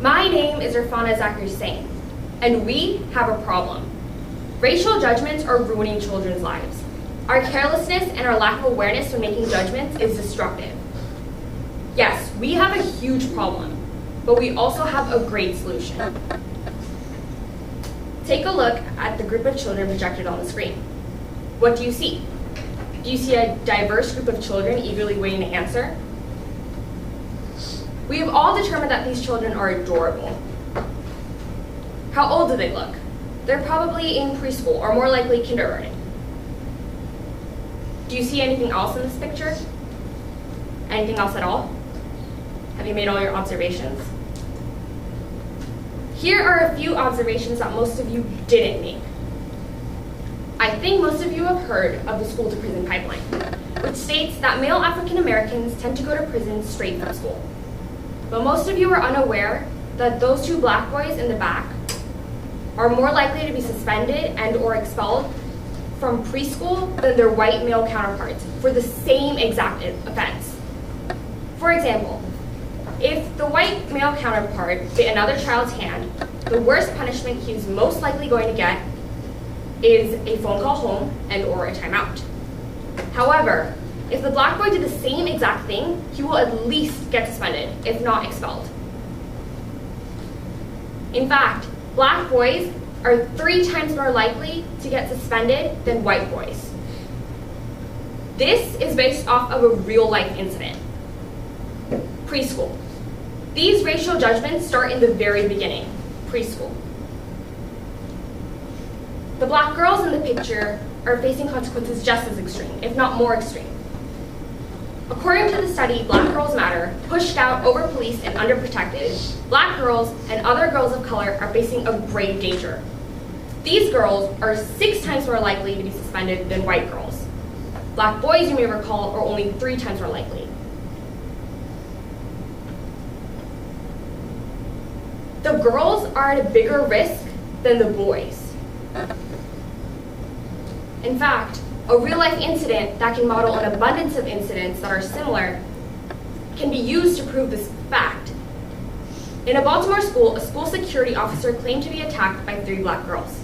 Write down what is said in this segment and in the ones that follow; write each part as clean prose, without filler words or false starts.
My name is Irfhana Zakir Hussain, and we have a problem. Racial judgments are ruining children's lives. Our carelessness and our lack of awareness when making judgments is destructive. Yes, we have a huge problem, but we also have a great solution. Take a look at the group of children projected on the screen. What do you see? Do you see a diverse group of children eagerly waiting to answer? We have all determined that these children are adorable. How old do they look? They're probably in preschool, or more likely kindergarten. Do you see anything else in this picture? Anything else at all? Have you made all your observations? Here are a few observations that most of you didn't make. I think most of you have heard of the school to prison pipeline, which states that male African Americans tend to go to prison straight from school. But most of you are unaware that those two black boys in the back are more likely to be suspended and or expelled from preschool than their white male counterparts for the same exact offense. For example, if the white male counterpart bit another child's hand, the worst punishment he's most likely going to get is a phone call home and or a timeout. However, if the black boy did the same exact thing, he will at least get suspended, if not expelled. In fact, black boys are 3 times more likely to get suspended than white boys. This is based off of a real-life incident. Preschool. These racial judgments start in the very beginning, preschool. The black girls in the picture are facing consequences just as extreme, if not more extreme. According to the study, Black Girls Matter, pushed out, over-policed, and underprotected, black girls and other girls of color are facing a grave danger. These girls are 6 times more likely to be suspended than white girls. Black boys, you may recall, are only 3 times more likely. The girls are at a bigger risk than the boys. In fact, a real-life incident that can model an abundance of incidents that are similar can be used to prove this fact. In a Baltimore school, a school security officer claimed to be attacked by 3 black girls.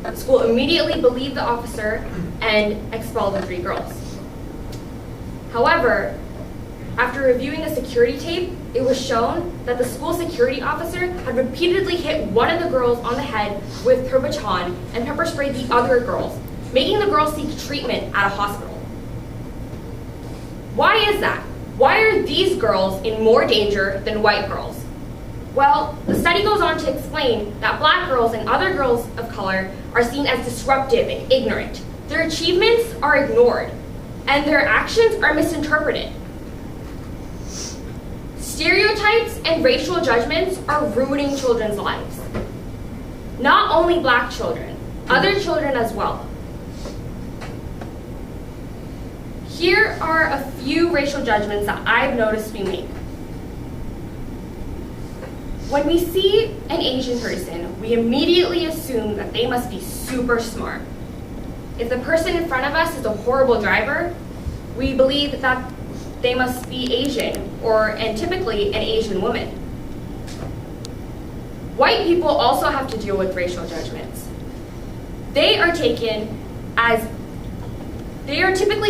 The school immediately believed the officer and expelled the 3 girls. However, after reviewing the security tape, it was shown that the school security officer had repeatedly hit one of the girls on the head with her baton and pepper sprayed the other girls, making the girls seek treatment at a hospital. Why is that? Why are these girls in more danger than white girls? Well, the study goes on to explain that black girls and other girls of color are seen as disruptive and ignorant. Their achievements are ignored, and their actions are misinterpreted. Stereotypes and racial judgments are ruining children's lives. Not only black children, other children as well. Here are a few racial judgments that I've noticed we make. When we see an Asian person, we immediately assume that they must be super smart. If the person in front of us is a horrible driver, we believe that they must be Asian, and typically an Asian woman. White people also have to deal with racial judgments. They are typically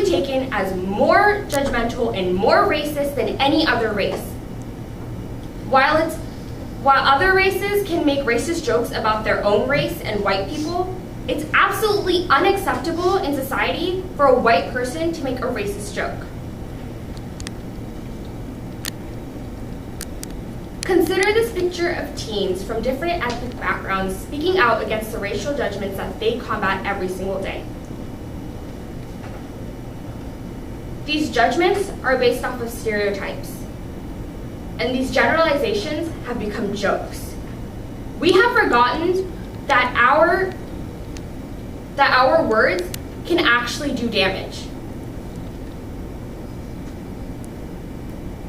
taken as more judgmental and more racist than any other race. While other races can make racist jokes about their own race and white people, it's absolutely unacceptable in society for a white person to make a racist joke. Consider this picture of teens from different ethnic backgrounds speaking out against the racial judgments that they combat every single day. These judgments are based off of stereotypes, and these generalizations have become jokes. We have forgotten that our words can actually do damage.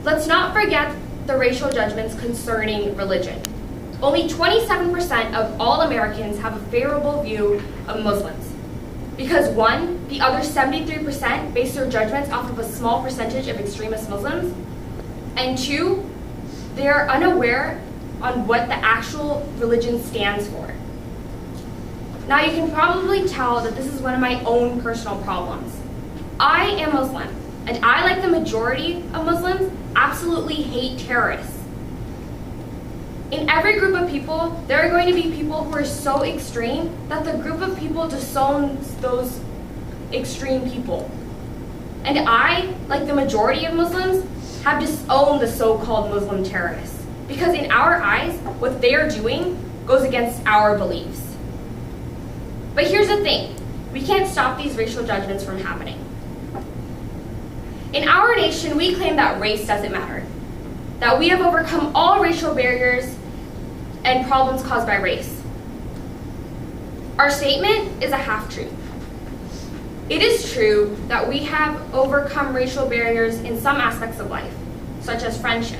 Let's not forget the racial judgments concerning religion. Only 27% of all Americans have a favorable view of Muslims. Because 1, the other 73% base their judgments off of a small percentage of extremist Muslims, and 2, they are unaware on what the actual religion stands for. Now you can probably tell that this is one of my own personal problems. I am Muslim, and I, like the majority of Muslims, absolutely hate terrorists. In every group of people, there are going to be people who are so extreme that the group of people disowns those extreme people. And I, like the majority of Muslims, have disowned the so-called Muslim terrorists. Because in our eyes, what they are doing goes against our beliefs. But here's the thing, we can't stop these racial judgments from happening. In our nation, we claim that race doesn't matter, that we have overcome all racial barriers and problems caused by race. Our statement is a half-truth. It is true that we have overcome racial barriers in some aspects of life, such as friendship.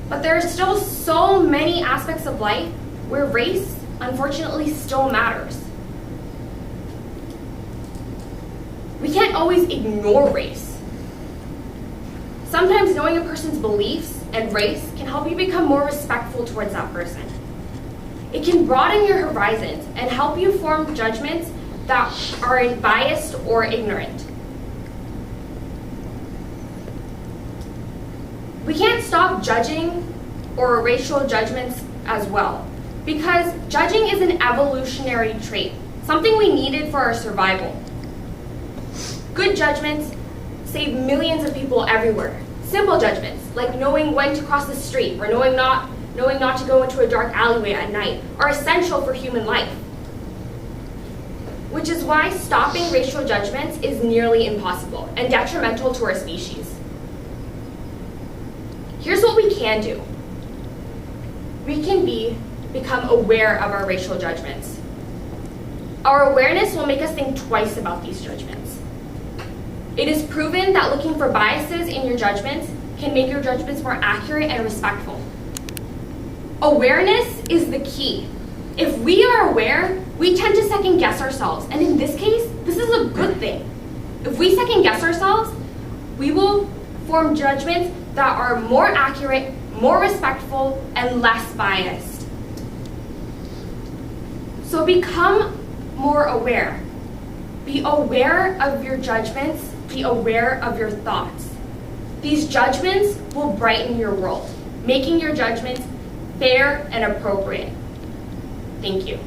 But there are still so many aspects of life where race, unfortunately, still matters. We can't always ignore race. Sometimes knowing a person's beliefs and race can help you become more respectful towards that person. It can broaden your horizons and help you form judgments that aren't biased or ignorant. We can't stop judging or racial judgments as well, because judging is an evolutionary trait, something we needed for our survival. Good judgments save millions of people everywhere. Simple judgments, like knowing when to cross the street or knowing not to go into a dark alleyway at night, are essential for human life. Which is why stopping racial judgments is nearly impossible and detrimental to our species. Here's what we can do. We can become aware of our racial judgments. Our awareness will make us think twice about these judgments. It is proven that looking for biases in your judgments can make your judgments more accurate and respectful. Awareness is the key. If we are aware, we tend to second guess ourselves, and in this case, this is a good thing. If we second guess ourselves, we will form judgments that are more accurate, more respectful, and less biased. So become more aware. Be aware of your judgments, be aware of your thoughts. These judgments will brighten your world, making your judgments fair and appropriate. Thank you.